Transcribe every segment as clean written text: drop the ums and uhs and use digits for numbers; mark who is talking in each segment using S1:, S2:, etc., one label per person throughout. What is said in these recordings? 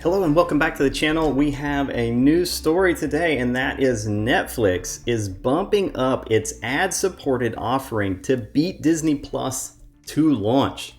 S1: Hello and welcome back to the channel. We have a news story today, and that is Netflix is bumping up its ad-supported offering to beat Disney Plus to launch.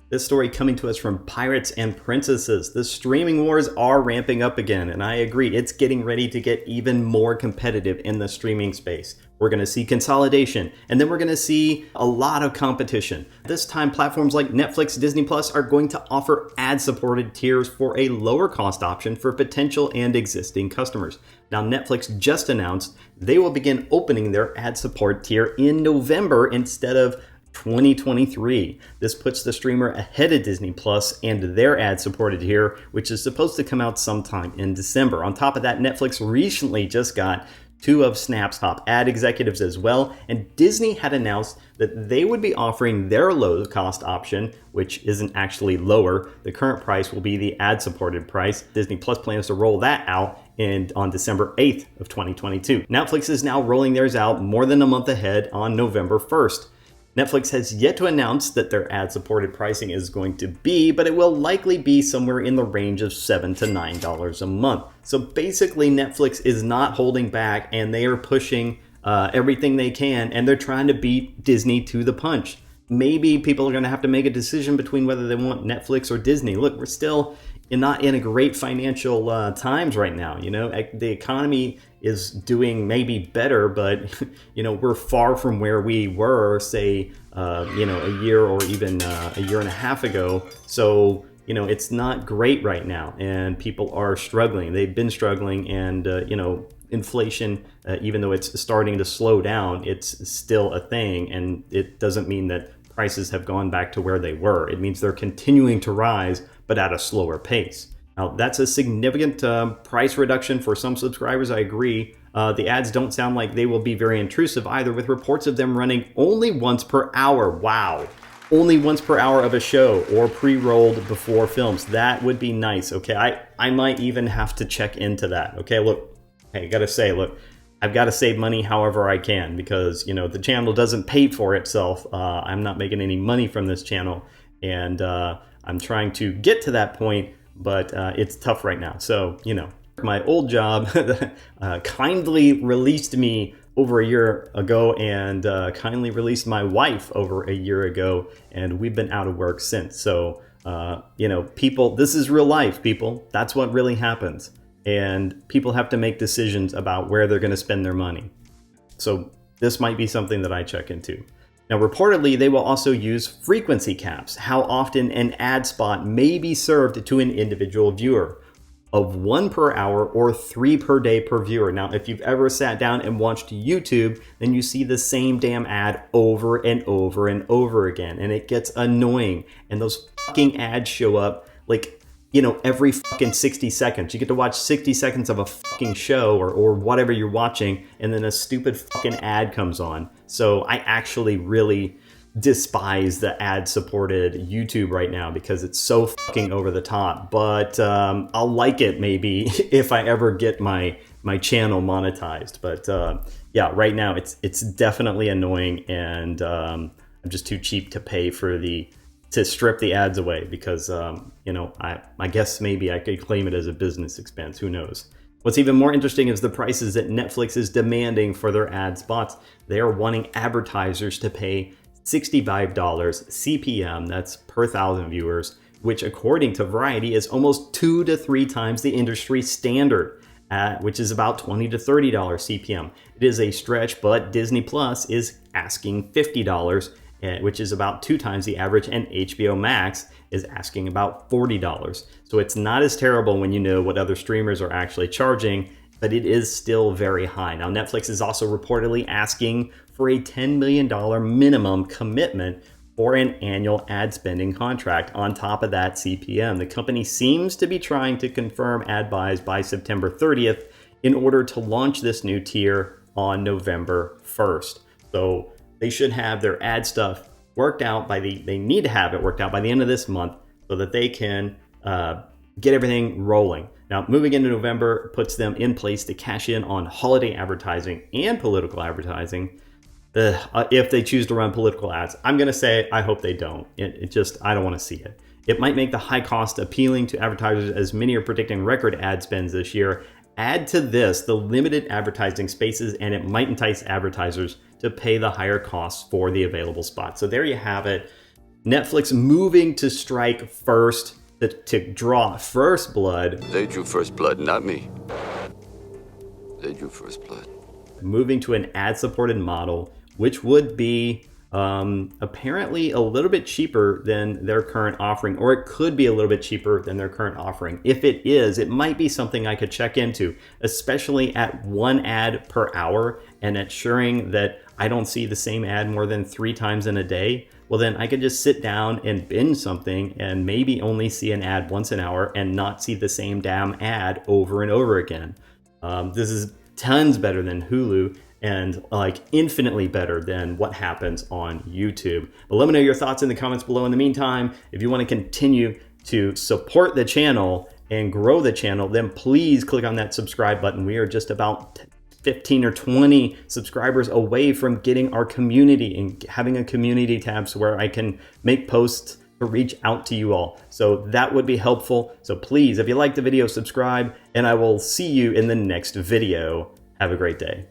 S1: This story coming to us from Pirates and Princesses. The streaming wars are ramping up again, and I agree, it's getting ready to get even more competitive in the streaming space. We're going to see consolidation, and then we're going to see a lot of competition. This time, platforms like Netflix, Disney Plus are going to offer ad-supported tiers for a lower cost option for potential and existing customers. Now, Netflix just announced they will begin opening their ad support tier in November instead of 2023. This puts the streamer ahead of Disney Plus and their ad-supported tier, which is supposed to come out sometime in December. On top of that, Netflix recently just got two of Snap's top ad executives as well, and Disney had announced that they would be offering their low-cost option, which isn't actually lower. The current price will be the ad-supported price. Disney Plus plans to roll that out on December 8th of 2022. Netflix is now rolling theirs out more than a month ahead on November 1st. Netflix has yet to announce that their ad-supported pricing is going to be, but it will likely be somewhere in the range of $7 to $9 a month. So basically, Netflix is not holding back, and they are pushing everything they can, and they're trying to beat Disney to the punch. Maybe people are going to have to make a decision between whether they want Netflix or Disney. Look, we're still not in a great financial times right now. You know, the economy is doing maybe better, but you know, we're far from where we were, say, a year or even a year and a half ago. So, you know, it's not great right now, and people are struggling. They've been struggling, and inflation, even though it's starting to slow down, it's still a thing, and it doesn't mean that prices have gone back to where they were. It means they're continuing to rise, but at a slower pace. Now, that's a significant price reduction for some subscribers, I agree. The ads don't sound like they will be very intrusive either, with reports of them running only once per hour. Wow. Only once per hour of a show, or pre-rolled before films. That would be nice, okay? I might even have to check into that, okay? Look, I gotta say, look, I've got to save money however I can, because, you know, the channel doesn't pay for itself. I'm not making any money from this channel, and I'm trying to get to that point, but it's tough right now. So, you know, my old job kindly released me over a year ago, and kindly released my wife over a year ago, and we've been out of work since. So, you know, people, this is real life, people. That's what really happens. And people have to make decisions about where they're going to spend their money. So this might be something that I check into. Now, reportedly, they will also use frequency caps, how often an ad spot may be served to an individual viewer, of 1 per hour or 3 per day per viewer. Now, if you've ever sat down and watched YouTube, then you see the same damn ad over and over and over again, and it gets annoying. And those fucking ads show up like, you know, every fucking 60 seconds. You get to watch 60 seconds of a fucking show or whatever you're watching, and then a stupid fucking ad comes on. So I actually really despise the ad-supported YouTube right now, because it's so fucking over the top. But I'll like it maybe if I ever get my channel monetized. But yeah, right now it's definitely annoying, and I'm just too cheap to pay for to strip the ads away, because you know, I guess maybe I could claim it as a business expense. Who knows? What's even more interesting is the prices that Netflix is demanding for their ad spots. They are wanting advertisers to pay $65 CPM, that's per 1,000 viewers, which according to Variety is almost 2 to 3 times the industry standard, which is about $20 to $30 CPM. It is a stretch, but Disney Plus is asking $50, which is about 2 times the average, and HBO Max is asking about $40. So it's not as terrible when you know what other streamers are actually charging, but it is still very high. Now, Netflix is also reportedly asking for a $10 million minimum commitment for an annual ad spending contract on top of that CPM. The company seems to be trying to confirm ad buys by September 30th in order to launch this new tier on November 1st. So they should have their ad stuff worked out they need to have it worked out by the end of this month, so that they can get everything rolling. Now, moving into November puts them in place to cash in on holiday advertising and political advertising. If they choose to run political ads, I'm going to say I hope they don't. I don't want to see it. It might make the high cost appealing to advertisers, as many are predicting record ad spends this year. Add to this the limited advertising spaces, and it might entice advertisers to pay the higher costs for the available spots. So there you have it. Netflix moving to strike first, to draw first blood.
S2: They drew first blood, not me. They drew first blood.
S1: Moving to an ad-supported model, which would be apparently a little bit cheaper than their current offering, or it could be a little bit cheaper than their current offering. If it is, it might be something I could check into, especially at 1 ad per hour and ensuring that I don't see the same ad more than 3 times in a day. Well, then I could just sit down and binge something and maybe only see an ad once an hour and not see the same damn ad over and over again. This is tons better than Hulu, and like infinitely better than what happens on YouTube. But let me know your thoughts in the comments below. In the meantime, if you want to continue to support the channel and grow the channel, then please click on that subscribe button. We are just about 15 or 20 subscribers away from getting our community and having a community tab so where I can make posts to reach out to you all. So that would be helpful. So please, if you liked the video, subscribe, and I will see you in the next video. Have a great day.